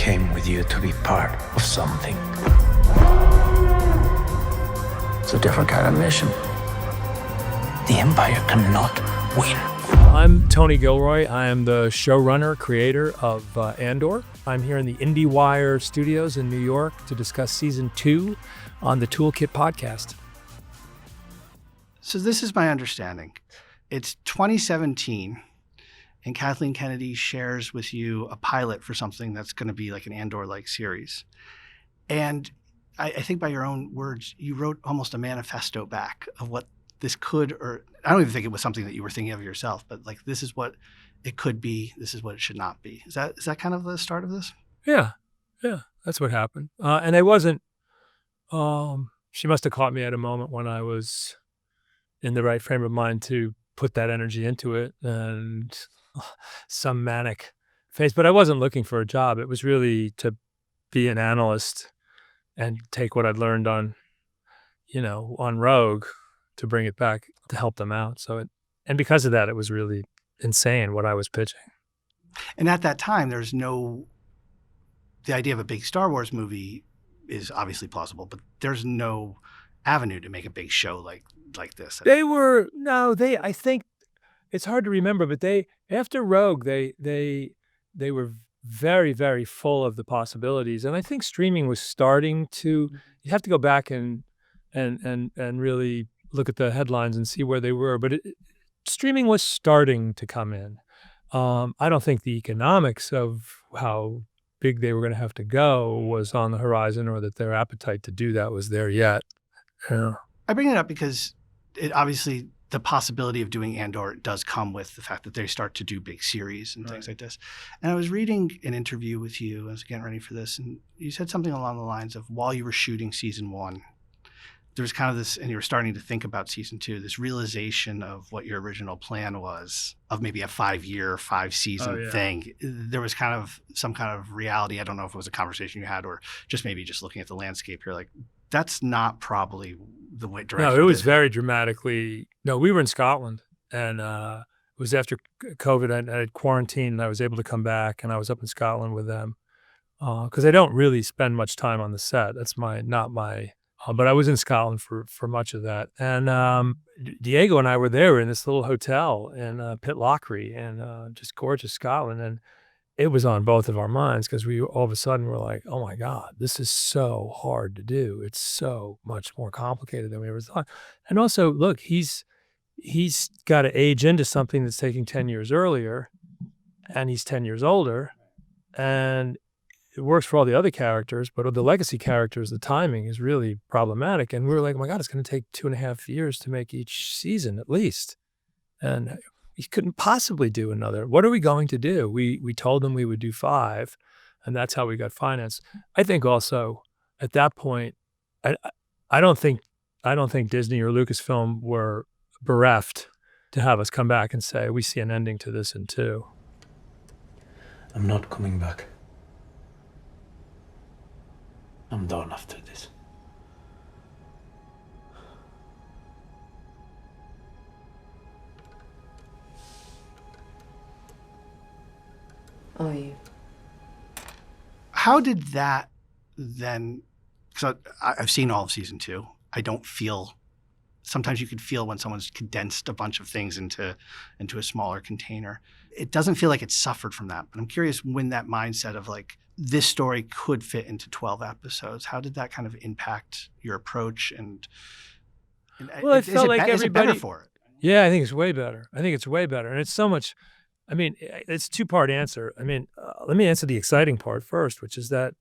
came with you to be part of something. It's a different kind of mission. The Empire cannot win. I'm Tony Gilroy. I am the showrunner, creator of Andor. I'm here in the IndieWire studios in New York to discuss season 2 on the Toolkit podcast. So this is my understanding. It's 2017, and Kathleen Kennedy shares with you a pilot for something that's going to be like an Andor-like series. And I think by your own words, you wrote almost a manifesto back of what this could, or I don't even think it was something that you were thinking of yourself, but like, this is what it could be. This is what it should not be. Is that kind of the start of this? Yeah, that's what happened. And I wasn't, she must have caught me at a moment when I was in the right frame of mind to put that energy into it, and some manic phase, but I wasn't looking for a job. It was really to be an analyst and take what I'd learned on Rogue to bring it back to help them out. And because of that, it was really insane what I was pitching. And at that time, the idea of a big Star Wars movie is obviously plausible, but there's no avenue to make a big show like this. I think it's hard to remember, but after Rogue, they were very, very full of the possibilities. And I think streaming was starting to, you have to go back and really look at the headlines and see where they were, but streaming was starting to come in. I don't think the economics of how big they were going to have to go was on the horizon, or that their appetite to do that was there yet. Yeah. I bring it up because obviously the possibility of doing Andor does come with the fact that they start to do big series and things like this. And I was reading an interview with you, I was getting ready for this, and you said something along the lines of, while you were shooting season 1, there was kind of this, and you were starting to think about season 2, this realization of what your original plan was, of maybe a 5-year, 5-season thing. There was kind of some kind of reality. I don't know if it was a conversation you had, or just maybe just looking at the landscape here, like, that's not probably the way direction. No, it was very dramatically. No, we were in Scotland, and it was after COVID. I had quarantined, and I was able to come back, and I was up in Scotland with them because I don't really spend much time on the set. That's not my. But I was in Scotland for much of that, and Diego and I were there in this little hotel in Pitlochry, and just gorgeous Scotland, and it was on both of our minds because we all of a sudden were like, oh my God, this is so hard to do. It's so much more complicated than we ever thought. And also, look, he's got to age into something that's taking 10 years earlier, and he's 10 years older, and it works for all the other characters, but the legacy characters, the timing is really problematic. And we were like, oh my God, it's going to take 2.5 years to make each season at least. And he couldn't possibly do another. What are we going to do? We told them we would do 5, and that's how we got financed. I think also at that point, I don't think Disney or Lucasfilm were bereft to have us come back and say, we see an ending to this in 2. I'm not coming back. I'm done after this. Are you? How did that then, because I've seen all of season 2. I don't feel, sometimes you could feel when someone's condensed a bunch of things into a smaller container. It doesn't feel like it suffered from that, but I'm curious, when that mindset of like, this story could fit into 12 episodes, how did that kind of impact your approach? Well, I felt like everybody, is it better for it? Yeah, I think it's way better. And it's so much, I mean, it's a 2-part answer. I mean, let me answer the exciting part first, which is that,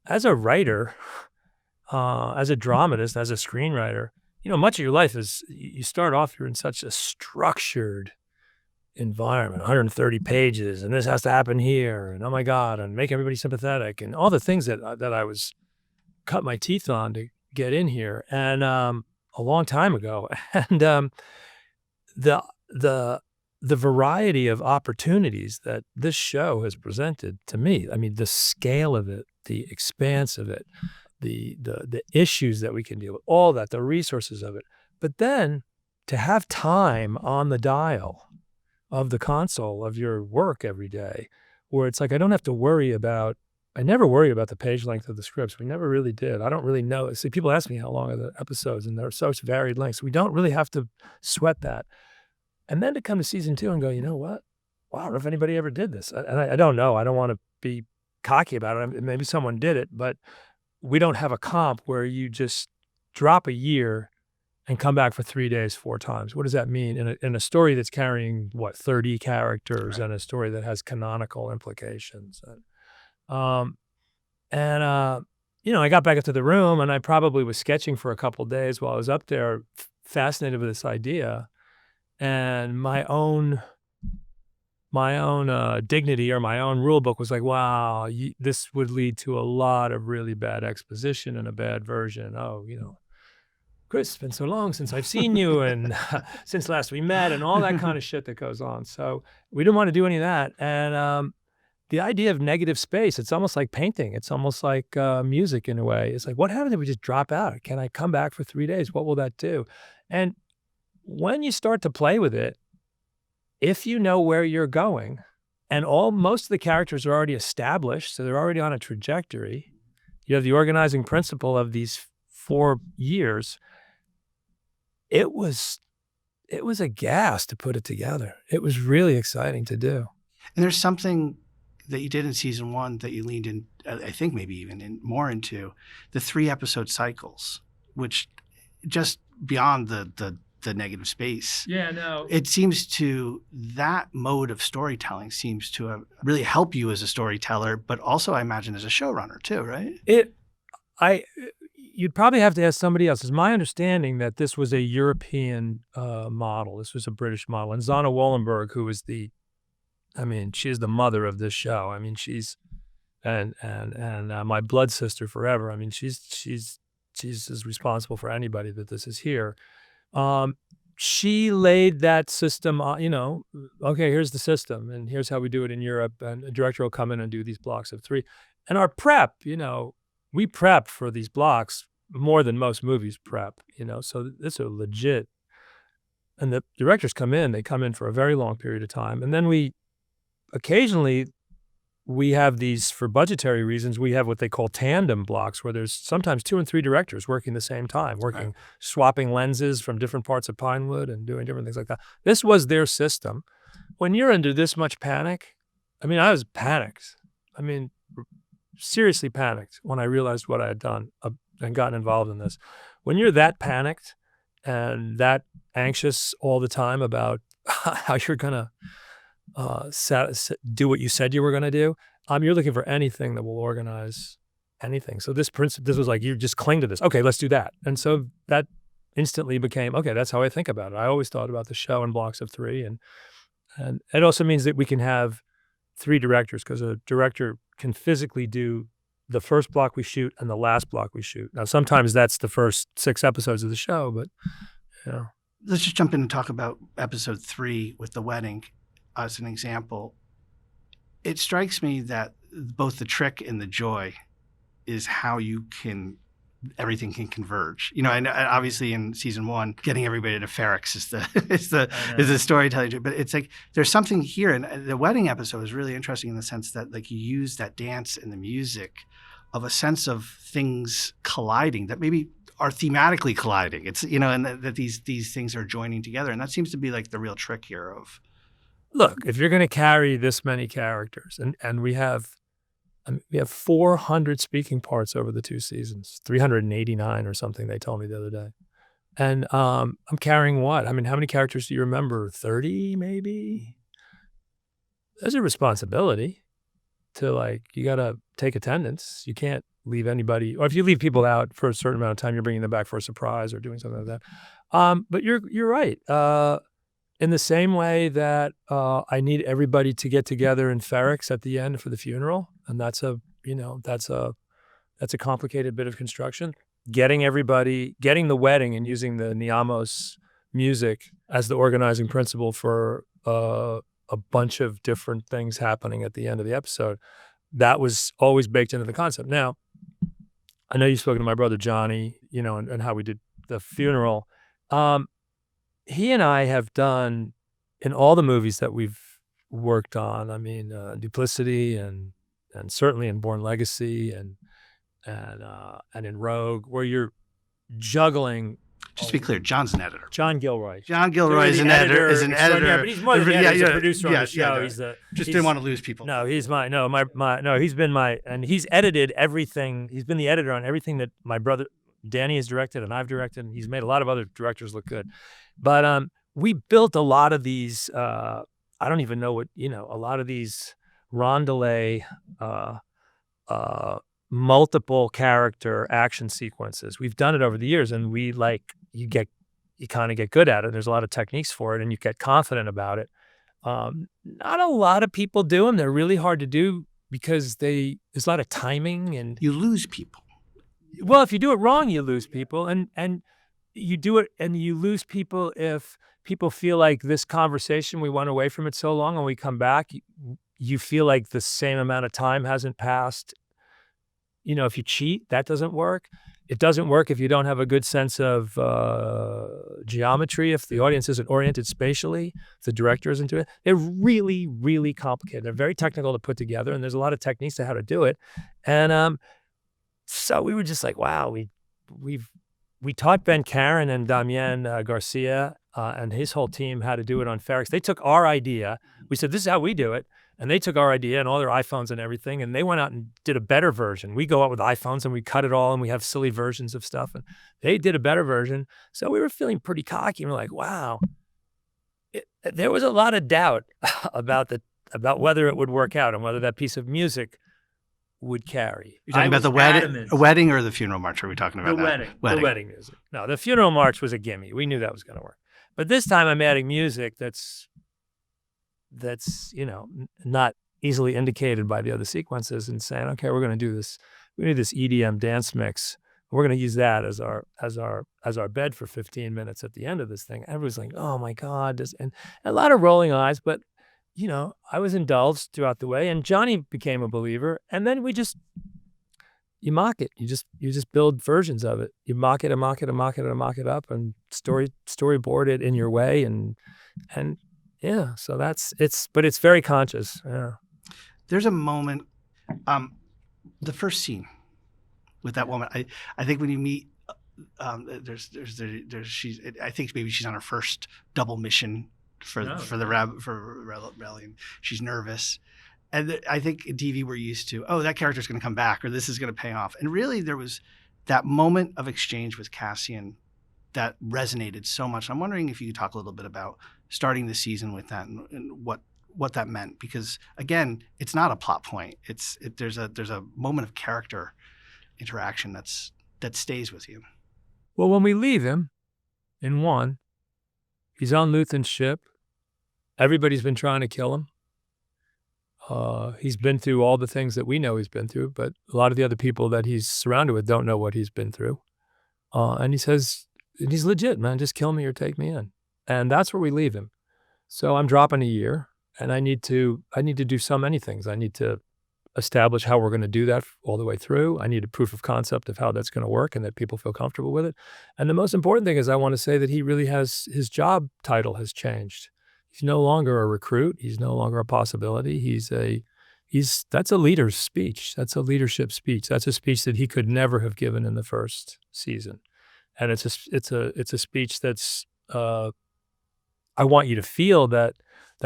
as a writer, as a dramatist, as a screenwriter, much of your life is, you start off, you're in such a structured environment, 130 pages, and this has to happen here, and oh my God, and make everybody sympathetic, and all the things that I was cut my teeth on to get in here, and a long time ago, and the variety of opportunities that this show has presented to me. I mean, the scale of it, the expanse of it, the issues that we can deal with, all that, the resources of it, but then to have time on the dial of the console of your work every day where it's like I don't have to worry about. I never worry about the page length of the scripts. We never really did. I don't really know. See, people ask me how long are the episodes, and they're such varied lengths. We don't really have to sweat that. And then to come to season 2 and go, you know what? Well, I don't know if anybody ever did this. And I don't know. I don't want to be cocky about it. Maybe someone did it, but we don't have a comp where you just drop a year and come back for 3 days 4 times. What does that mean in a story that's carrying 30 characters, Right. and a story that has canonical implications? I got back into the room, and I probably was sketching for a couple days while I was up there, fascinated with this idea, and my own dignity or my own rule book was like, wow, this would lead to a lot of really bad exposition and a bad version. Oh, Chris, it's been so long since I've seen you, and since last we met, and all that kind of shit that goes on. So we didn't want to do any of that. And the idea of negative space, it's almost like painting. It's almost like music in a way. It's like, what happens if we just drop out? Can I come back for 3 days? What will that do? And when you start to play with it, if you know where you're going, and most of the characters are already established, so they're already on a trajectory, you have the organizing principle of these 4 years. It was a gas to put it together. It was really exciting to do. And there's something that you did in season 1 that you leaned in, I think maybe even more into, the 3 episode cycles, which just beyond the negative space. Yeah, no. It seems that mode of storytelling seems to really help you as a storyteller, but also I imagine as a showrunner too, right? You'd probably have to ask somebody else. It's my understanding that this was a European model. This was a British model. And Zana Wallenberg, who was she is the mother of this show. I mean, she's and my blood sister forever. I mean, she's as responsible for anybody that this is here. She laid that system on, okay, here's the system, and here's how we do it in Europe, and a director will come in and do these blocks of 3. And our prep, we prep for these blocks more than most movies prep, so this is legit. And the directors they come in for a very long period of time. And then occasionally we have these, for budgetary reasons, we have what they call tandem blocks, where there's sometimes 2 and 3 directors working the same time, Right. swapping lenses from different parts of Pinewood and doing different things like that. This was their system. When you're under this much panic, I was panicked. Seriously panicked when I realized what I had done and gotten involved in this. When you're that panicked and that anxious all the time about how you're going to do what you said you were going to do, you're looking for anything that will organize anything. So this was like, you just cling to this. Okay, let's do that. And so that instantly became, okay, that's how I think about it. I always thought about the show in blocks of 3. And it also means that we can have 3 directors, because a director can physically do the first block we shoot and the last block we shoot. Now, sometimes that's the first 6 episodes of the show, but Let's just jump in and talk about episode 3 with the wedding as an example. It strikes me that both the trick and the joy is how everything can converge. And obviously in season 1, getting everybody to Ferrex is the storytelling. But it's like there's something here, and the wedding episode is really interesting in the sense that like you use that dance and the music of a sense of things colliding that maybe are thematically colliding. It's and that these things are joining together, and that seems to be like the real trick here of. Look, if you're going to carry this many characters, and we have 400 speaking parts over the 2 seasons, 389 or something they told me the other day. And I'm carrying what? How many characters do you remember? 30 maybe? There's a responsibility to you got to take attendance. You can't leave anybody, or if you leave people out for a certain amount of time, you're bringing them back for a surprise or doing something like that. But you're right. In the same way that I need everybody to get together in Ferrex at the end for the funeral, and that's a complicated bit of construction. Getting the wedding and using the Niamos music as the organizing principle for a bunch of different things happening at the end of the episode, that was always baked into the concept. Now, I know you've spoken to my brother Johnny, and how we did the funeral. He and I have done, in all the movies that we've worked on. I mean, Duplicity and certainly in Born Legacy and in Rogue, where you're juggling. Just to be clear, John's an editor. John Gilroy. John Gilroy is an editor. But he's more than an editor. He's a producer on the show. Just didn't want to lose people. No, he's he's been and he's edited everything. He's been the editor on everything that my brother Danny has directed and I've directed. And he's made a lot of other directors look good. But we built a lot of these, I don't even know what, a lot of these Rondelay, multiple character action sequences. We've done it over the years, and you kind of get good at it. There's a lot of techniques for it, and you get confident about it. Not a lot of people do them. They're really hard to do because there's a lot of timing, and you lose people. Well, if you do it wrong, you lose people, and you do it and you lose people if people feel like this conversation, we went away from it so long, and we come back, you feel like the same amount of time hasn't passed. If you cheat, that doesn't work. It doesn't work if you don't have a good sense of geometry, if the audience isn't oriented spatially, if the director isn't doing it. They're really, really complicated. They're very technical to put together, and there's a lot of techniques to how to do it. And so we were just like, wow, we taught Ben Karen and Damien Garcia and his whole team how to do it on Ferrix. They took our idea. We said, this is how we do it. And they took our idea and all their iPhones and everything, and they went out and did a better version. We go out with iPhones and we cut it all, and we have silly versions of stuff. And they did a better version. So we were feeling pretty cocky. And we're like, wow. There was a lot of doubt about whether it would work out and whether that piece of music would carry. You're talking about the wedding or the funeral march? Are we talking about the wedding music? No, the funeral march was a gimme. We knew that was going to work. But this time I'm adding music that's not easily indicated by the other sequences, and saying, okay, we're going to do this. We need this EDM dance mix. We're going to use that as our bed for 15 minutes at the end of this thing. Everyone's like, oh my God, and a lot of rolling eyes, but I was indulged throughout the way, and Johnny became a believer. And then you mock it. You just build versions of it. You mock it and mock it and mock it and mock it up, and storyboard it in your way, and yeah. So but it's very conscious. Yeah. There's a moment, the first scene with that woman. I think when you meet, I think maybe she's on her first double mission for rebellion. She's nervous, and I think in TV we're used to, that character's going to come back, or this is going to pay off. And really, there was that moment of exchange with Cassian that resonated so much. I'm wondering if you could talk a little bit about starting the season with that and what that meant, because again, it's not a plot point. There's a moment of character interaction that stays with you. Well, when we leave him in 1, he's on Luthen's ship. Everybody's been trying to kill him. He's been through all the things that we know he's been through, but a lot of the other people that he's surrounded with don't know what he's been through. And he says, and he's legit, man, just kill me or take me in. And that's where we leave him. So I'm dropping a year, and I need to do so many things. I need to establish how we're going to do that all the way through. I need a proof of concept of how that's going to work and that people feel comfortable with it. And the most important thing is I want to say that he really his job title has changed. He's no longer a recruit. He's no longer a possibility. That's a leader's speech. That's a leadership speech. That's a speech that he could never have given in the first season. And it's a speech that's, I want you to feel that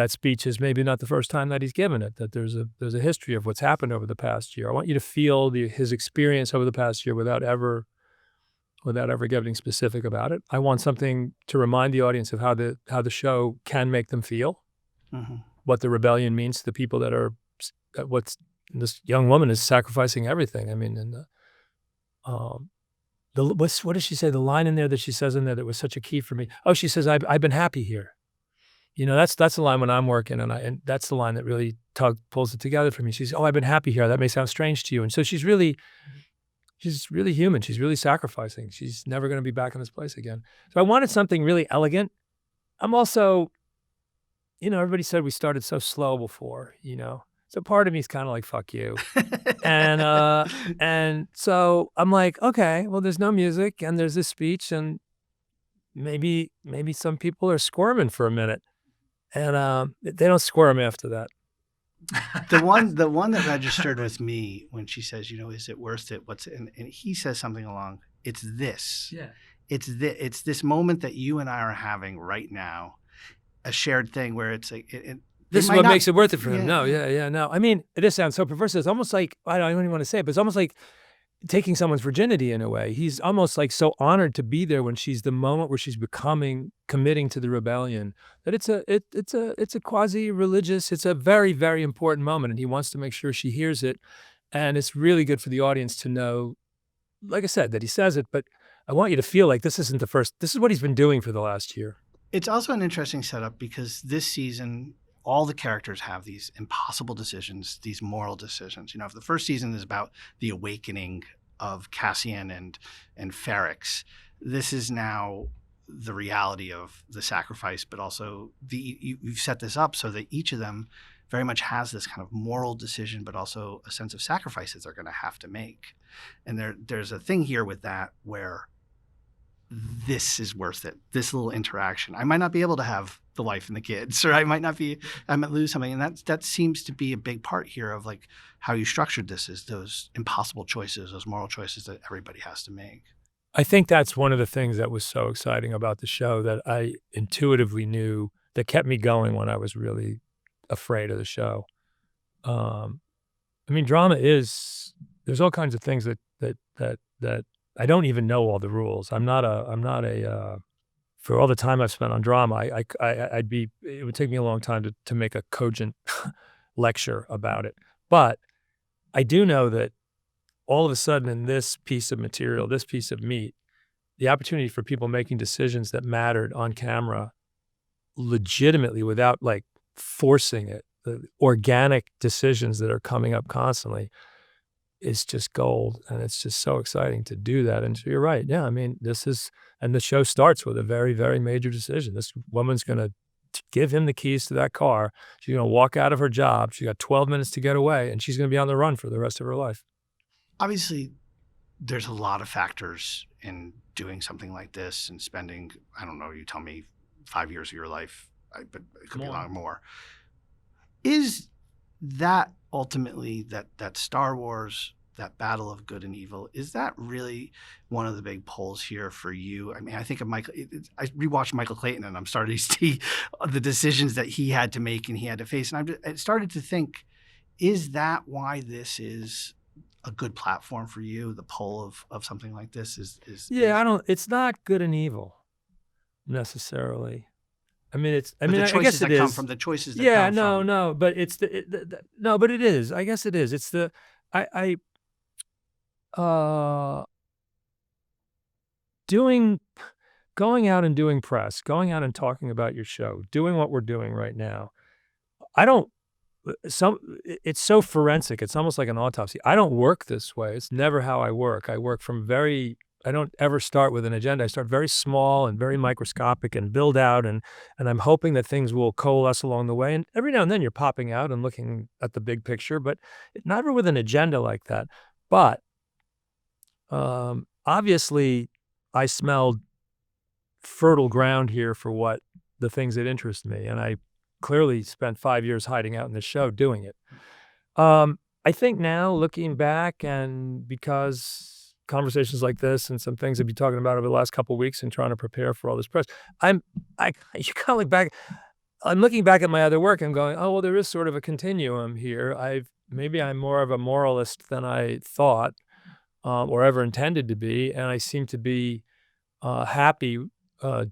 speech is maybe not the first time that he's given it, that there's a history of what's happened over the past year. I want you to feel his experience over the past year without ever getting specific about it. I want something to remind the audience of how the show can make them feel, what the rebellion means to the people this young woman is sacrificing everything. I mean, and what does she say? The line in there that she says in there that was such a key for me. Oh, she says, I've been happy here. That's the line when I'm working, and that's the line that really pulls it together for me. She's, I've been happy here. That may sound strange to you. And so she's really human. She's really sacrificing. She's never going to be back in this place again. So I wanted something really elegant. I'm also, everybody said we started so slow before, So part of me is kind of like, fuck you. And so I'm like, okay, well, there's no music and there's this speech, and maybe some people are squirming for a minute. And they don't squirm after that. The one that registered with me when she says, is it worth it? And he says something along, it's this. Yeah. It's this moment that you and I are having right now, a shared thing where it's like this is what makes it worth it for him. No. I mean, this sounds so perverse. It's almost like, I don't even want to say it, but it's almost like taking someone's virginity in a way. He's almost like so honored to be there when she's the moment where she's committing to the rebellion, that it's a quasi-religious, it's a very, very important moment, and he wants to make sure she hears it. And it's really good for the audience to know, like I said, that he says it, but I want you to feel like this isn't the first, this is what he's been doing for the last year. It's also an interesting setup because this season, all the characters have these impossible decisions, these moral decisions. If the first season is about the awakening of Cassian and Ferrix, this is now the reality of the sacrifice, but also you've set this up so that each of them very much has this kind of moral decision, but also a sense of sacrifices they're going to have to make. And there's a thing here with that where this is worth it. This little interaction. I might not be able to have the wife and the kids, or I might lose something. And that seems to be a big part here of like how you structured this, is those impossible choices, those moral choices that everybody has to make. I think that's one of the things that was so exciting about the show, that I intuitively knew, that kept me going when I was really afraid of the show. I mean, drama there's all kinds of things that I don't even know all the rules. I'm not a for all the time I've spent on drama, it would take me a long time to make a cogent lecture about it. But I do know that all of a sudden in this piece of material, this piece of meat, the opportunity for people making decisions that mattered on camera legitimately without like forcing it, the organic decisions that are coming up constantly, is just gold. And it's just so exciting to do that. And so you're right. Yeah, I mean, and the show starts with a very, very major decision. This woman's going to give him the keys to that car. She's going to walk out of her job. She got 12 minutes to get away, and she's going to be on the run for the rest of her life. Obviously, there's a lot of factors in doing something like this and spending, I don't know, you tell me, 5 years of your life, but it could be a lot more. Is that ultimately that Star Wars, that battle of good and evil, is that really one of the big pulls here for you? I mean, I think of Michael, I rewatched Michael Clayton and I'm starting to see the decisions that he had to make and he had to face. And I started to think, is that why this is a good platform for you? The pull of something like this is it's not good and evil necessarily. I mean, I guess it is. Come from the choices that come from. No, but it's no, but it is. I guess it is. It's going out and doing press, going out and talking about your show, doing what we're doing right now. It's so forensic. It's almost like an autopsy. I don't work this way. It's never how I work. I work I don't ever start with an agenda. I start very small and very microscopic and build out, and I'm hoping that things will coalesce along the way. And every now and then you're popping out and looking at the big picture, but never with an agenda like that. But obviously I smelled fertile ground here for what the things that interest me. And I clearly spent 5 years hiding out in the show doing it. I think now, looking back, and because conversations like this and some things I've been talking about over the last couple of weeks and trying to prepare for all this press, you kind of look back. I'm looking back at my other work and going, oh, well, there is sort of a continuum here. Maybe I'm more of a moralist than I thought or ever intended to be, and I seem to be happy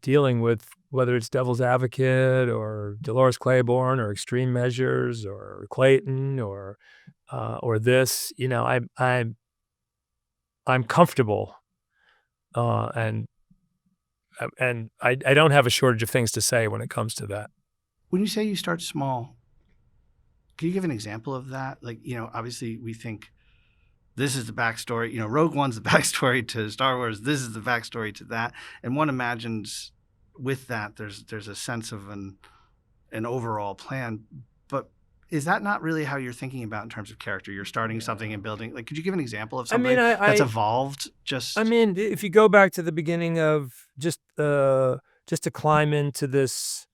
dealing with whether it's Devil's Advocate or Dolores Claiborne or Extreme Measures or Clayton or this. I'm comfortable, and I don't have a shortage of things to say when it comes to that. When you say you start small, can you give an example of that? Like, obviously we think this is the backstory. Rogue One's the backstory to Star Wars. This is the backstory to that, and one imagines with that there's a sense of an overall plan, but is that not really how you're thinking about in terms of character? You're starting something and building. Like, could you give an example of something that's evolved? If you go back to the beginning of just to climb into this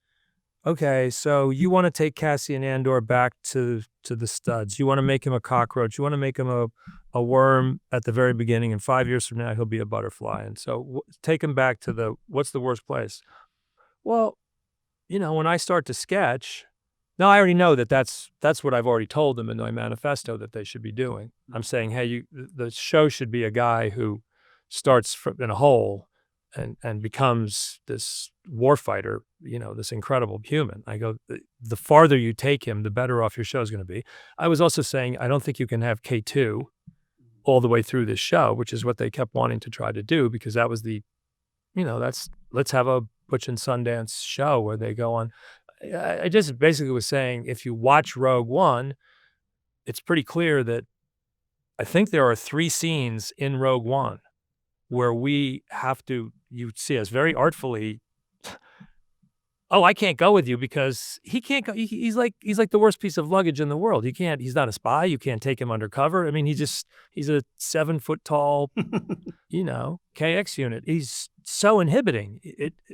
okay, so you want to take Cassian Andor back to the studs. You want to make him a cockroach. You want to make him a worm at the very beginning, and 5 years from now he'll be a butterfly. And so take him back to what's the worst place? Well, when I start to sketch, now I already know that's what I've already told them in my manifesto that they should be doing. I'm saying, hey, the show should be a guy who starts in a hole and becomes this warfighter, this incredible human. I go, the farther you take him, the better off your show is going to be. I was also saying, I don't think you can have K2 all the way through this show, which is what they kept wanting to try to do, because that was let's have a Butch and Sundance show where they go on. I just basically was saying, if you watch Rogue One, it's pretty clear that I think there are 3 scenes in Rogue One where you see us very artfully, oh, I can't go with you because he can't go. He's like the worst piece of luggage in the world. He's not a spy. You can't take him undercover. I mean, he's a 7-foot tall, KX unit. He's so inhibiting.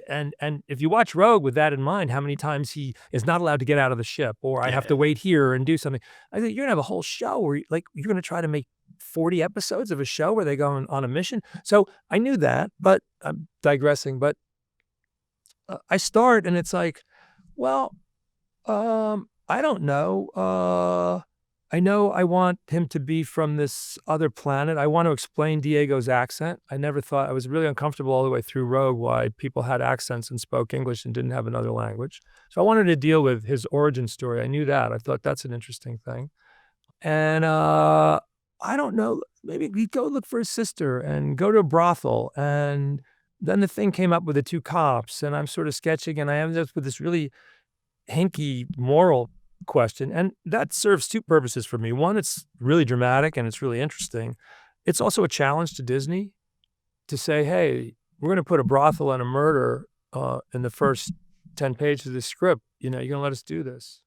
And if you watch Rogue with that in mind, how many times he is not allowed to get out of the ship, or I have to wait here and do something. I think you're gonna have a whole show where you're gonna try to make 40 episodes of a show where they go on a mission. So I knew that, but I'm digressing. But I start and it's like, well, I don't know. I know I want him to be from this other planet. I want to explain Diego's accent. I was really uncomfortable all the way through Rogue why people had accents and spoke English and didn't have another language. So I wanted to deal with his origin story. I knew that. I thought that's an interesting thing. And I don't know, maybe he'd go look for his sister and go to a brothel. And then the thing came up with the 2 cops, and I'm sort of sketching, and I ended up with this really hinky moral question. And that serves 2 purposes for me. One, it's really dramatic and it's really interesting. It's also a challenge to Disney to say, hey, we're going to put a brothel and a murder in the first 10 pages of the script. You're going to let us do this.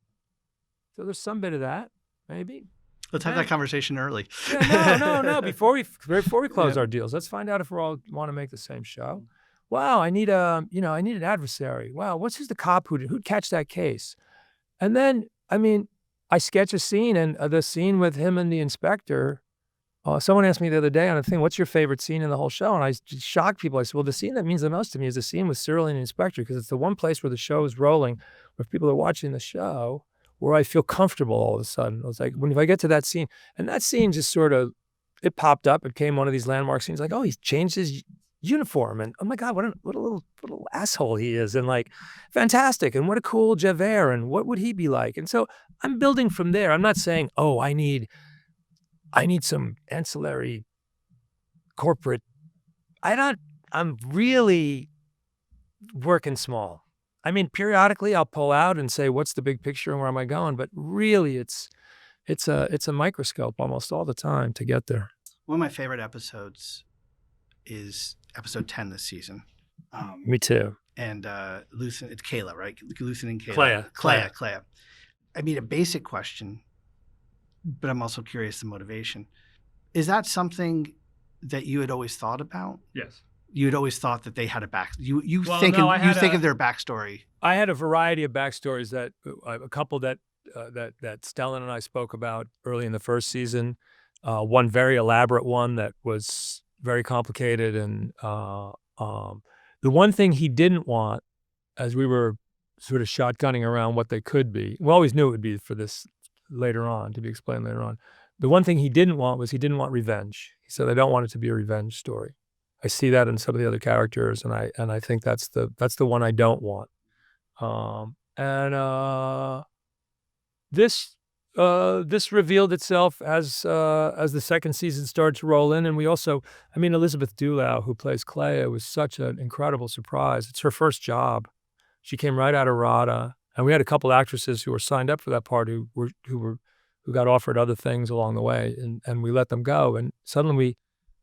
So there's some bit of that, maybe. Let's have that conversation early. Yeah, no. Before we close our deals, let's find out if we all want to make the same show. Wow, I need an adversary. Wow, who's the cop who'd catch that case? And then, I sketch a scene, and the scene with him and the inspector. Someone asked me the other day on a thing, what's your favorite scene in the whole show? And I shocked people. I said, well, the scene that means the most to me is the scene with Syril and the inspector, because it's the one place where the show is rolling, where people are watching the show, where I feel comfortable all of a sudden. I was like, if I get to that scene, and that scene just sort of, it popped up. It became one of these landmark scenes, like, oh, he's changed his uniform, and oh my God, what a little asshole he is, and like, fantastic, and what a cool Javert, and what would he be like? And so I'm building from there. I'm not saying, oh, I need some ancillary corporate. I'm really working small. Periodically I'll pull out and say, what's the big picture and where am I going? But really it's a microscope almost all the time to get there. One of my favorite episodes is episode 10 this season. Me too. And Luthen, it's Kayla, right? Luthen and Kayla. Kleya. A basic question, but I'm also curious the motivation. Is that something that you had always thought about? Yes. You had always thought that they had a back. You think of their backstory. I had a variety of backstories that a couple that Stellan and I spoke about early in the first season. One very elaborate one that was very complicated, and the one thing he didn't want, as we were sort of shotgunning around what they could be. We always knew it would be for this later on, to be explained later on. The one thing he didn't want was he didn't want revenge. He said, I don't want it to be a revenge story. I see that in some of the other characters, and I think that's the one I don't want. This revealed itself as the second season started to roll in, and we also, Elizabeth Dulau, who plays Kleya, was such an incredible surprise. It's her first job. She came right out of RADA, and we had a couple actresses who were signed up for that part who got offered other things along the way, and we let them go, and suddenly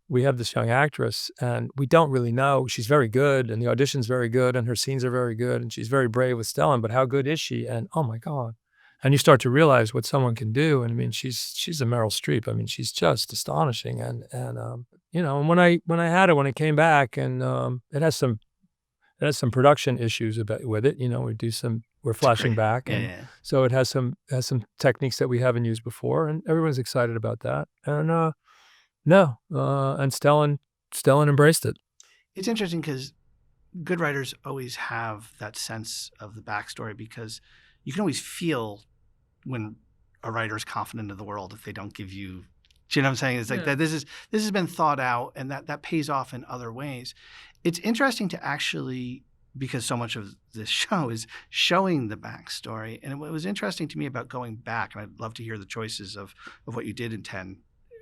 we have this young actress, and we don't really know. She's very good, and the audition's very good, and her scenes are very good, and she's very brave with Stellan, but how good is she? And oh my God. And you start to realize what someone can do. And she's a Meryl Streep. She's just astonishing. And when I came back, and it has some production issues with it. We do some we're flashing great. back, Yeah, and yeah. so it has some techniques that we haven't used before, and everyone's excited about that. And and Stellan embraced it. It's interesting because good writers always have that sense of the backstory, because you can always feel when a writer is confident of the world if they don't give you. Do you know what I'm saying? It's like that. This has been thought out, and that pays off in other ways. It's interesting to actually, because so much of this show is showing the backstory, and what was interesting to me about going back, and I'd love to hear the choices of what you did intend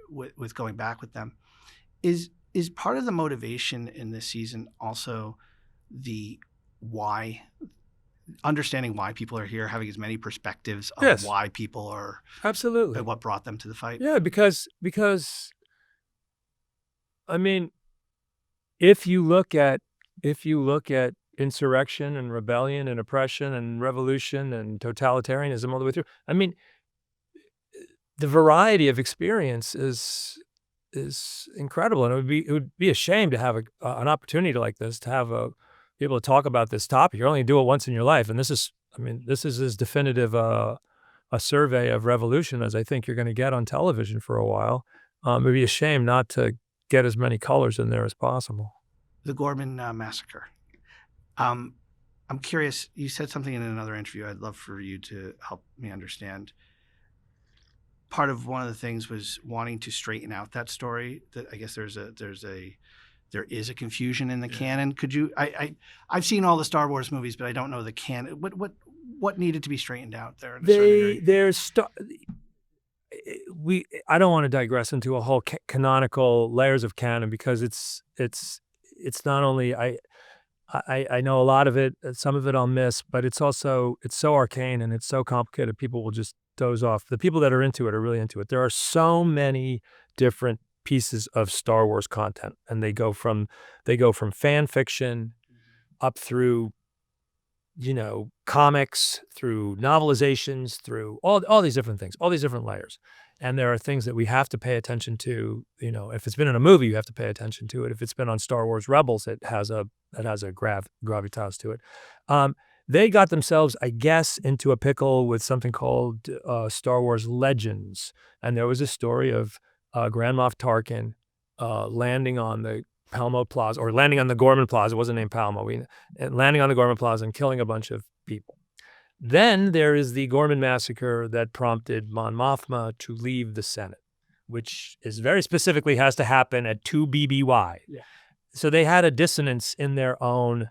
with going back with them, is part of the motivation in this season also the why, understanding why people are here, having as many perspectives of Yes. why people are, Absolutely. what brought them to the fight. Yeah, because I mean, if you look at insurrection and rebellion and oppression and revolution and totalitarianism all the way through, I mean, the variety of experience is incredible, and it would be a shame to have an opportunity like this, to be able to talk about this topic. You're only do it once in your life, and this is as definitive a survey of revolution as I think you're going to get on television for a while. It'd be a shame not to get as many colors in there as possible. The Ghorman Massacre. I'm curious, you said something in another interview I'd love for you to help me understand. Part of one of the things was wanting to straighten out that story, that I guess there is a confusion in the canon. Could you, I've seen all the Star Wars movies, but I don't know the canon. What needed to be straightened out there? I don't want to digress into a whole canonical layers of canon, because it's not only, I know a lot of it, some of it I'll miss, but it's so arcane and it's so complicated, people will just doze off. The people that are into it are really into it. There are so many different pieces of Star Wars content, and they go from fan fiction up through, comics, through novelizations, through all these different things, all these different layers. And there are things that we have to pay attention to. If it's been in a movie, you have to pay attention to it. If it's been on Star Wars Rebels, it has a gravitas to it. They got themselves, I guess, into a pickle with something called Star Wars Legends. And there was a story of Grand Moff Tarkin landing on the Palmo Plaza, or landing on the Ghorman Plaza. It wasn't named Palmo. Landing on the Ghorman Plaza and killing a bunch of people. Then there is the Ghorman Massacre that prompted Mon Mothma to leave the Senate, which is very specifically has to happen at 2 BBY. Yeah. So they had a dissonance in their own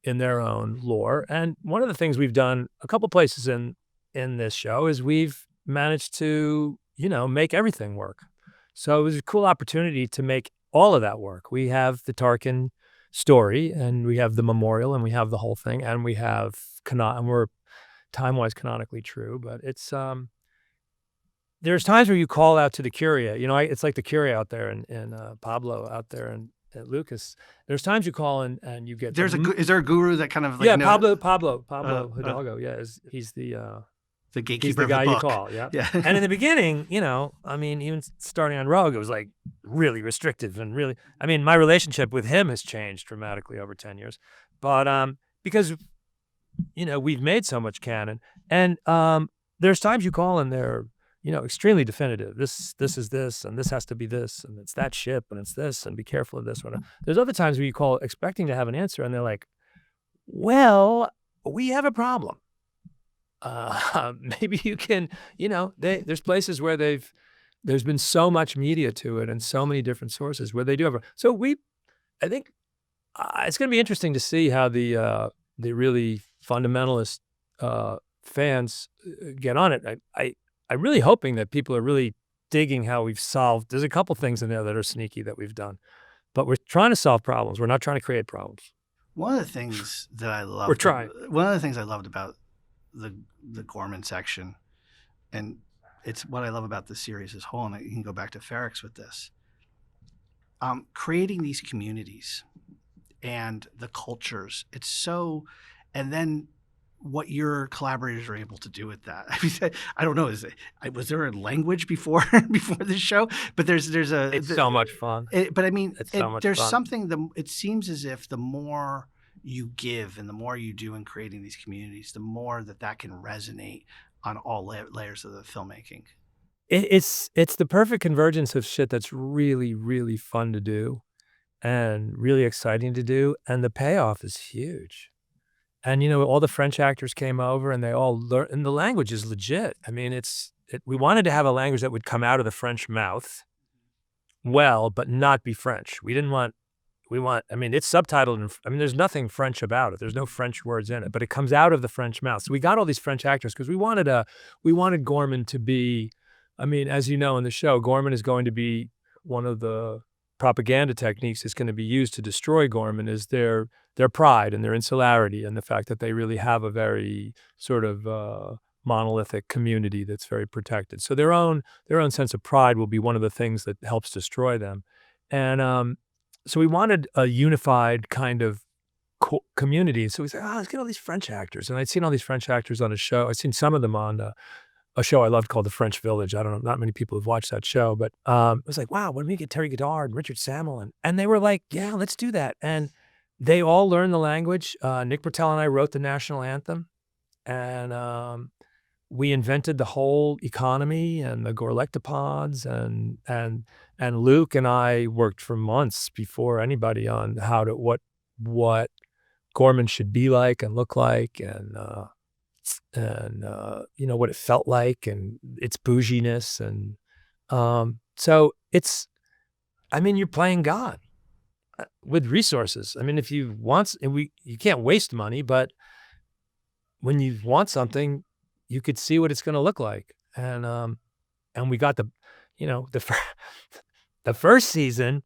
lore. And one of the things we've done a couple places in this show is we've managed to, make everything work. So it was a cool opportunity to make all of that work. We have the Tarkin story, and we have the memorial, and we have the whole thing, and we have and we're time-wise canonically true, but it's there's times where you call out to the Curia. It's like the Curia out there and Pablo out there and at Lucas. There's times you call and you get is there a guru that kind of Pablo Hidalgo. He's the gatekeeper, he's the guy you call. Yeah. And in the beginning, even starting on Rogue, it was like really restrictive and really. My relationship with him has changed dramatically over 10 years, but because we've made so much canon, and there's times you call and they're extremely definitive. This is this, and this has to be this, and it's that ship, and it's this, and be careful of this one. There's other times where you call expecting to have an answer, and they're like, well, we have a problem. Maybe you can, there's places where there's been so much media to it and so many different sources where they do have so I think it's going to be interesting to see how the really fundamentalist fans get on it. I'm really hoping that people are really digging how we've solved. There's a couple things in there that are sneaky that we've done, but we're trying to solve problems. We're not trying to create problems. One of the things that I loved. We're trying. One of the things I loved about the Ghorman section, and it's what I love about the series as a whole, and you can go back to Ferrex with this, creating these communities and the cultures. It's so, and then what your collaborators are able to do with that. I don't know. Was there a language before the show? But it's so much fun. But it's so much there's fun. something. It seems as if the more you give and the more you do in creating these communities, the more that can resonate on all layers of the filmmaking. It's the perfect convergence of shit that's really, really fun to do and really exciting to do, and the payoff is huge. And, all the French actors came over and they all learned, and the language is legit. I mean, we wanted to have a language that would come out of the French mouth well, but not be French. I mean, it's subtitled there's nothing French about it. There's no French words in it, but it comes out of the French mouth. So we got all these French actors because we wanted Ghorman to be, as you know in the show, Ghorman is going to be one of the propaganda techniques is going to be used to destroy Ghorman is their pride and their insularity and the fact that they really have a very sort of monolithic community that's very protected. So their own sense of pride will be one of the things that helps destroy them. And so we wanted a unified kind of community. So we said, let's get all these French actors. And I'd seen all these French actors on a show. I'd seen some of them on a show I loved called The French Village. I don't know, not many people have watched that show, but it was like, wow, when we get Terry Goddard and Richard Sammel, and they were like, yeah, let's do that. And they all learned the language. Nick Britell and I wrote the national anthem, and we invented the whole economy and the Gorlectopods, and Luke and I worked for months before anybody on what Ghorman should be like and look like, and what it felt like and its bouginess. And so you're playing God with resources. If you want, you can't waste money, but when you want something, you could see what it's going to look like. And we got the first season,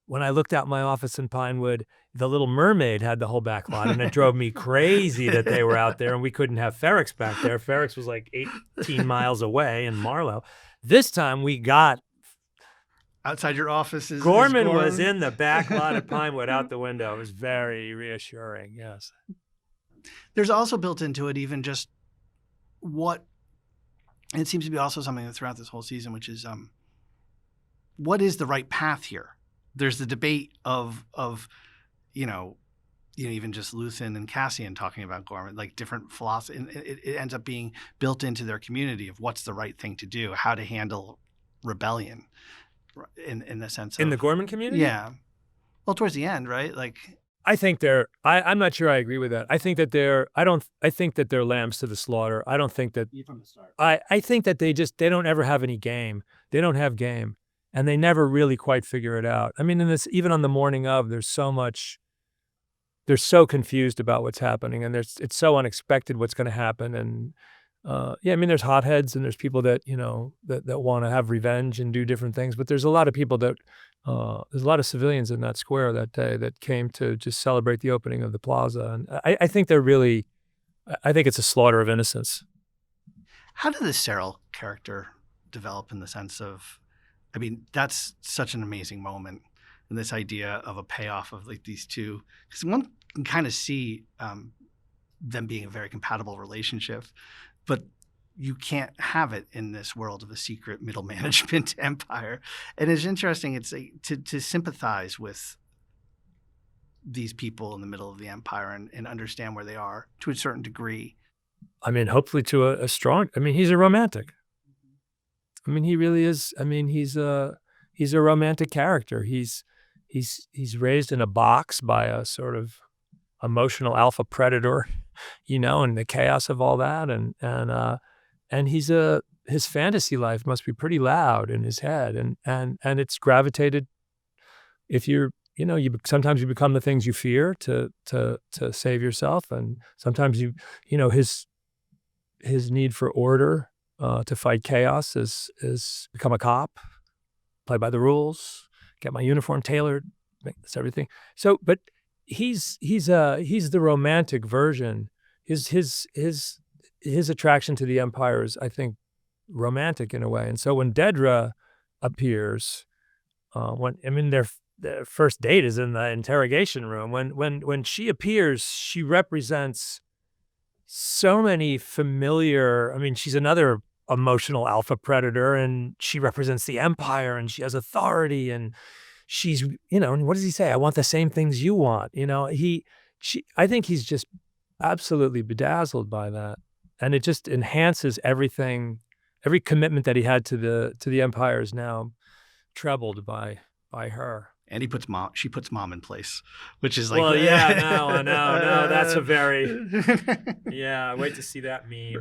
when I looked out my office in Pinewood, The Little Mermaid had the whole back lot, and it drove me crazy that they were out there and we couldn't have Ferrex back there. Ferrex was like 18 miles away in Marlow. This time we got outside your office. Ghorman was in the back lot at Pinewood out the window. It was very reassuring, yes. There's also built into it even just it seems to be also something throughout this whole season, which is what is the right path here? There's the debate of even just Luthen and Cassian talking about Ghorman, like different philosophy. And it ends up being built into their community of what's the right thing to do, how to handle rebellion in the sense of... In the Ghorman community? Yeah. Well, towards the end, right? Like... I think I'm not sure I agree with that. I think that they're lambs to the slaughter. I don't think that... From the start. I think that they don't ever have any game. They don't have game. And they never really quite figure it out. Even on the morning of, there's so much, they're so confused about what's happening, and it's so unexpected what's going to happen. And there's hotheads and there's people that, that want to have revenge and do different things. But there's a lot of people there's a lot of civilians in that square that day that came to just celebrate the opening of the plaza. And I think I think it's a slaughter of innocence. How did the Syril character develop in the sense of, that's such an amazing moment, and this idea of a payoff of like these two, because one can kind of see them being a very compatible relationship, but you can't have it in this world of a secret middle management empire. And it's interesting. It's to sympathize with these people in the middle of the empire and understand where they are to a certain degree. Hopefully to a strong. He's a romantic. He really is. He's a romantic character. He's raised in a box by a sort of emotional alpha predator, and the chaos of all that, and his fantasy life must be pretty loud in his head, and it's gravitated. If you're, sometimes you become the things you fear to save yourself, and sometimes his need for order. To fight chaos is become a cop, play by the rules, get my uniform tailored, that's everything. So, but he's the romantic version. His attraction to the empire is, I think, romantic in a way. And so when Dedra appears, their first date is in the interrogation room. When she appears, she represents so many familiar. She's another emotional alpha predator, and she represents the empire, and she has authority, and she's, what does he say? I want the same things you want. I think he's just absolutely bedazzled by that, and it just enhances everything. Every commitment that he had to the Empire is now trebled by her. And she puts mom in place, which is like, well, yeah, no, that's a very, yeah, I wait to see that meme.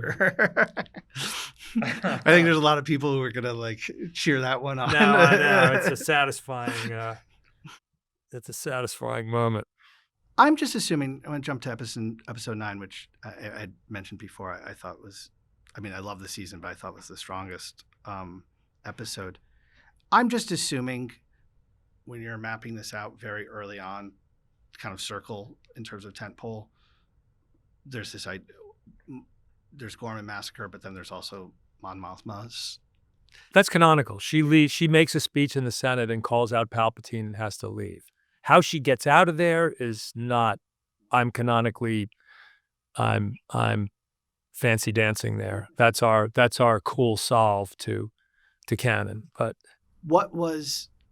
I think there's a lot of people who are gonna like cheer that one on. No, I know, it's a satisfying moment. I'm just assuming, I'm gonna jump to episode 9, which I mentioned before. I thought was, I mean, I love the season, but I thought was the strongest episode. I'm just assuming when you're mapping this out very early on, kind of circle in terms of tentpole, there's there's Ghorman Massacre, but then there's also Mon Mothma's. That's canonical. She makes a speech in the Senate and calls out Palpatine and has to leave. How she gets out of there is not, I'm fancy dancing there. That's our cool solve to canon. But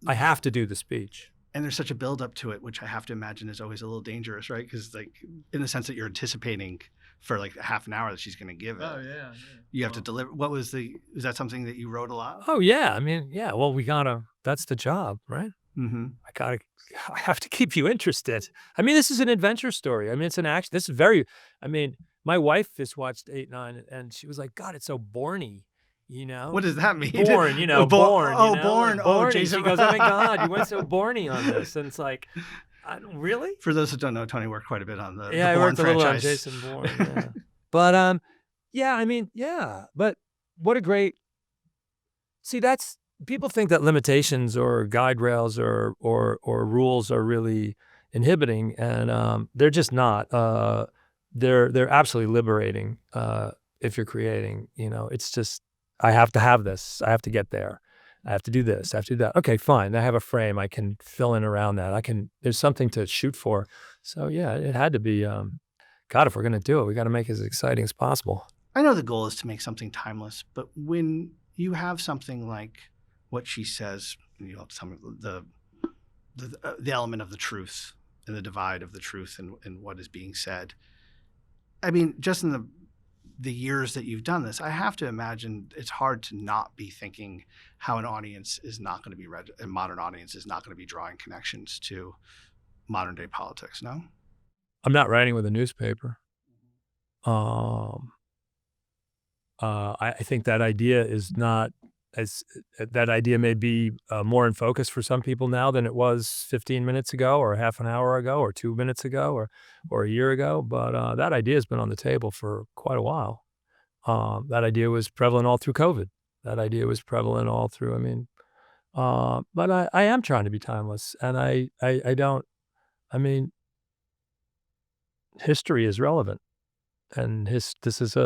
I have to do the speech. And there's such a build up to it, which I have to imagine is always a little dangerous, right? Because like in the sense that you're anticipating for like a half an hour that she's going to give it. Oh yeah. You have to deliver. Was that something that you wrote a lot? Oh yeah. I mean, yeah. Well, that's the job, right? Mm-hmm. I have to keep you interested. I mean, this is an adventure story. I mean, it's an action. This is my wife just watched 8, 9 and she was like, God, it's so borny. You know, what does that mean? Born, born. Oh, born. Oh, Jason. She goes, oh my God, you went so borny on this, and it's like, really? For those who don't know, Tony worked quite a bit on the I Bourne worked a little on franchise. Jason Bourne. Yeah. But yeah, I mean, yeah. But what a great. See, that's people think that limitations or guide rails or rules are really inhibiting, and they're just not. They're absolutely liberating if you're creating. It's just. I have to have this. I have to get there. I have to do this. I have to do that. Okay, fine. I have a frame. I can fill in around that. There's something to shoot for. So yeah, it had to be, God, if we're going to do it, we got to make it as exciting as possible. I know the goal is to make something timeless, but when you have something like what she says, the element of the truth and the divide of the truth and what is being said. I mean, just in the years that you've done this, I have to imagine it's hard to not be thinking how an audience is not going to be a modern audience is not going to be drawing connections to modern day politics. No, I'm not writing with a newspaper. I think that idea is not that idea may be more in focus for some people now than it was 15 minutes ago or half an hour ago or 2 minutes ago or a year ago. But that idea has been on the table for quite a while. That idea was prevalent all through COVID. That idea was prevalent all through, but I am trying to be timeless, and I don't, history is relevant, and this is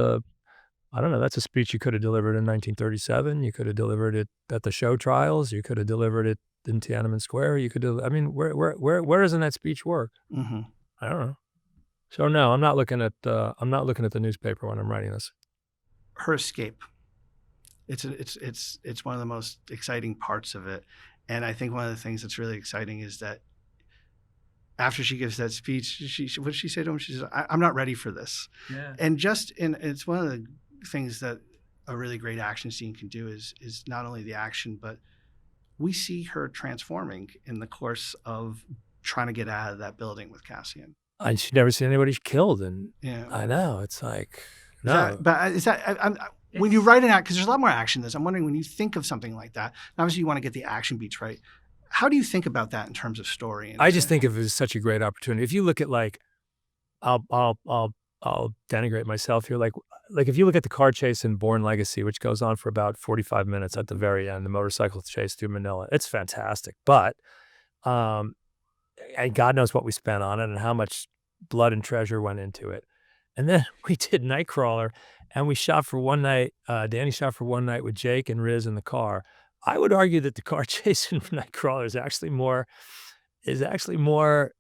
I don't know, that's a speech you could have delivered in 1937. You could have delivered it at the show trials. You could have delivered it in Tiananmen Square. You could do, where doesn't that speech work? Mm-hmm. I don't know. So no, I'm not looking at the newspaper when I'm writing this. Her escape. It's one of the most exciting parts of it. And I think one of the things that's really exciting is that after she gives that speech, what did she say to him? She says, I'm not ready for this. Yeah. And it's one of the things that a really great action scene can do is not only the action, but we see her transforming in the course of trying to get out of that building with Cassian. And she'd never seen anybody killed, and yeah. I know, it's like, no. When you write an act, because there's a lot more action in this, I'm wondering when you think of something like that, obviously you want to get the action beats right. How do you think about that in terms of story? I just think of it as such a great opportunity. If you look at I'll denigrate myself here. Like if you look at the car chase in Bourne Legacy, which goes on for about 45 minutes at the very end, the motorcycle chase through Manila, it's fantastic. But, and God knows what we spent on it and how much blood and treasure went into it. And then we did Nightcrawler, and we shot for one night. Danny shot for one night with Jake and Riz in the car. I would argue that the car chase in Nightcrawler is actually more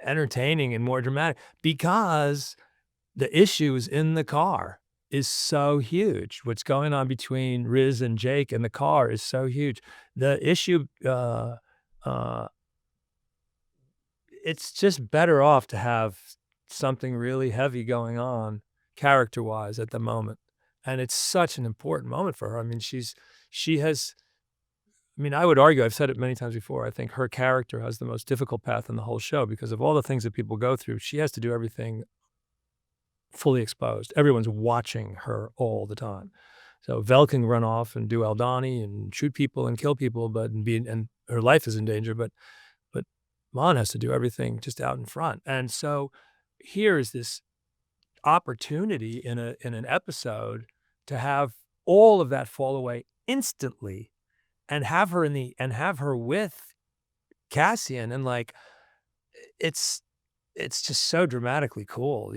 entertaining and more dramatic because the issues in the car is so huge. What's going on between Riz and Jake in the car is so huge. The issue it's just better off to have something really heavy going on character-wise at the moment, and it's such an important moment for her. I mean, she has I mean, I would argue, I've said it many times before, I think her character has the most difficult path in the whole show because of all the things that people go through. She has to do everything fully exposed. Everyone's watching her all the time. So Vel can run off and do Aldani and shoot people and kill people, and her life is in danger, but Mon has to do everything just out in front. And so here is this opportunity in an episode to have all of that fall away instantly and have her with Cassian, and like it's just so dramatically cool.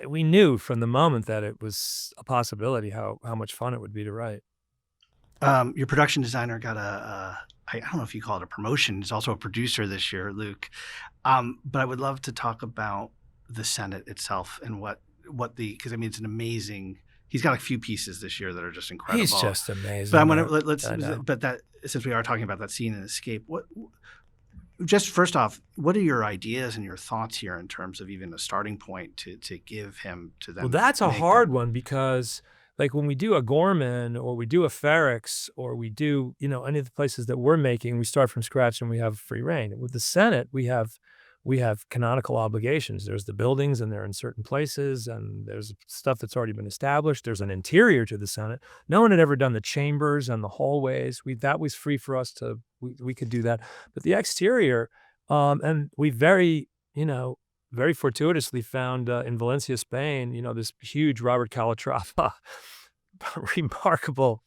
We knew from the moment that it was a possibility how much fun it would be to write. Your production designer got I don't know if you call it a promotion. He's also a producer this year, Luke. But I would love to talk about the Senate itself and because I mean, it's an amazing. He's got a few pieces this year that are just incredible. He's just amazing. But I'm gonna but that since we are talking about that scene in Escape, just first off, what are your ideas and your thoughts here in terms of even a starting point to give him to them? Well, that's a hard one because like when we do a Ghorman or we do a Ferrex or we do, any of the places that we're making, we start from scratch and we have free reign. With the Senate, we have canonical obligations. There's the buildings and they're in certain places and there's stuff that's already been established. There's an interior to the Senate. No one had ever done the chambers and the hallways. That was free for us we could do that. But the exterior, and we very fortuitously found in Valencia, Spain, this huge Robert Calatrava, remarkable,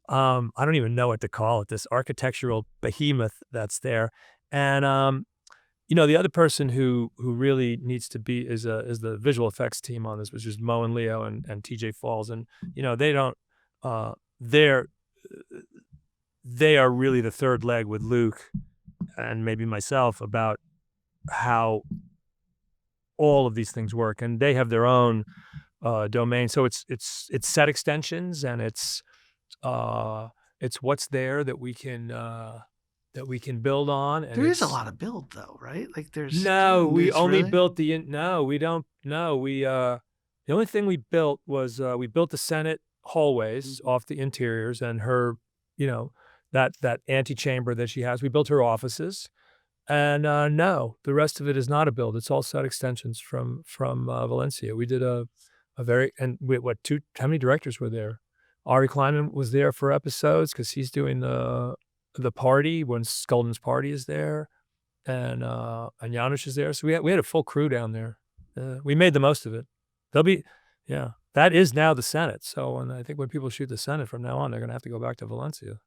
I don't even know what to call it, this architectural behemoth that's there. And, the other person who really needs to be is the visual effects team on this, which is Mo and Leo and TJ Falls. And, they don't, they are really the third leg with Luke and maybe myself about how all of these things work, and they have their own domain. So it's set extensions, and it's what's there that we can build on. And there is a lot of build, though, right? Like there's we only really? built the only thing we built was we built the Senate hallways off the interiors, and her that antechamber that she has. We built her offices. And no, the rest of it is not a build. It's all set extensions from Valencia. We did how many directors were there? Ari Kleinman was there for episodes because he's doing the party when Skulden's party is there, and Janusz is there. So we had a full crew down there. We made the most of it. That is now the Senate. So, and I think when people shoot the Senate from now on, they're going to have to go back to Valencia.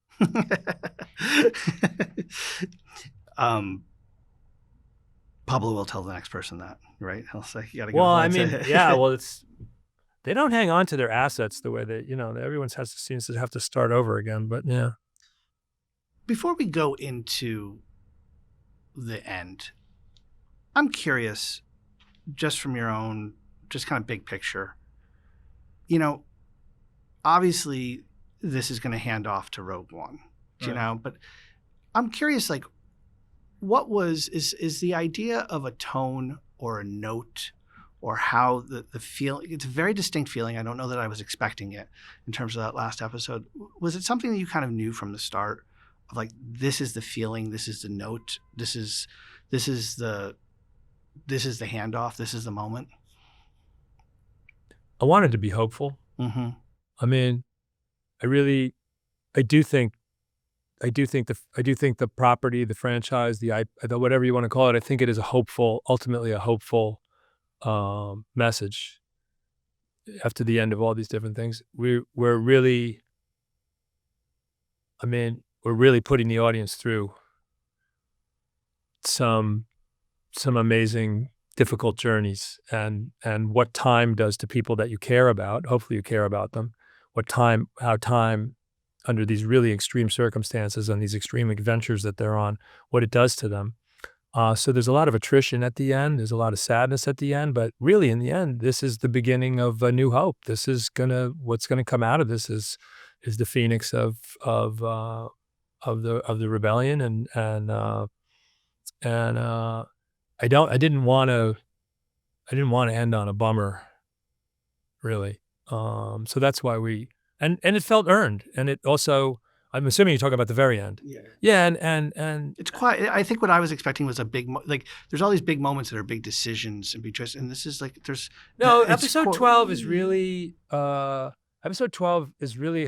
Pablo will tell the next person that, right? He'll say, you gotta go. Well, I mean, they don't hang on to their assets the way that, everyone seems to have to start over again, but yeah. Before we go into the end, I'm curious, just from your own, just kind of big picture, obviously this is going to hand off to Rogue One, but I'm curious, like, what is the idea of a tone or a note or how the feeling, it's a very distinct feeling. I don't know that I was expecting it in terms of that last episode. Was it something that you kind of knew from the start of like, this is the feeling, this is the note, this is the handoff, this is the moment? I wanted to be hopeful. Mm-hmm. I mean, I do think the property, the franchise, the whatever you want to call it, I think it is ultimately a hopeful message after the end of all these different things. We're really putting the audience through some amazing, difficult journeys, and what time does to people that you care about. Hopefully you care about them. How time under these really extreme circumstances and these extreme adventures that they're on, what it does to them. So there's a lot of attrition at the end. There's a lot of sadness at the end, but really in the end, this is the beginning of a new hope. What's gonna come out of this is the phoenix of the rebellion, and I didn't want to end on a bummer, really. So that's why and it felt earned, and it also, I'm assuming you're talking about the very end. Yeah, and It's quite. I think what I was expecting was a big, like, there's all these big moments that are big decisions and big choices, and this is like, there's no, it's episode 12 is really episode 12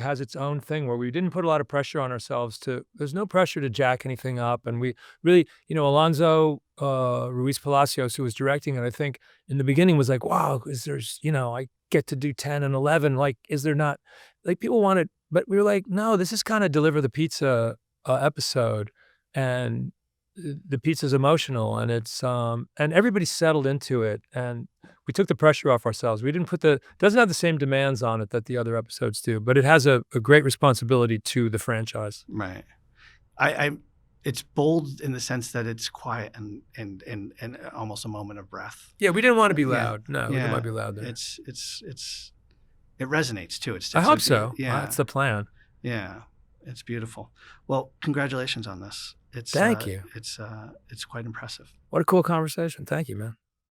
has its own thing where we didn't put a lot of pressure on ourselves there's no pressure to jack anything up, and we really, Alonso Ruiz Palacios, who was directing it, I think in the beginning was like, wow, I get to do 10 and 11, like, is there not, like, people wanted, but we were like, no, this is kind of deliver the pizza episode, and the pizza's emotional, and it's and everybody settled into it, and we took the pressure off ourselves. We didn't doesn't have the same demands on it that the other episodes do, but it has a great responsibility to the franchise. Right. It's bold in the sense that it's quiet and almost a moment of breath. Yeah, we didn't want to be loud. No, we didn't want to be loud there. It resonates too. I hope so. Yeah, That's the plan. Yeah, it's beautiful. Well, congratulations on this. Thank you. It's quite impressive. What a cool conversation. Thank you, man.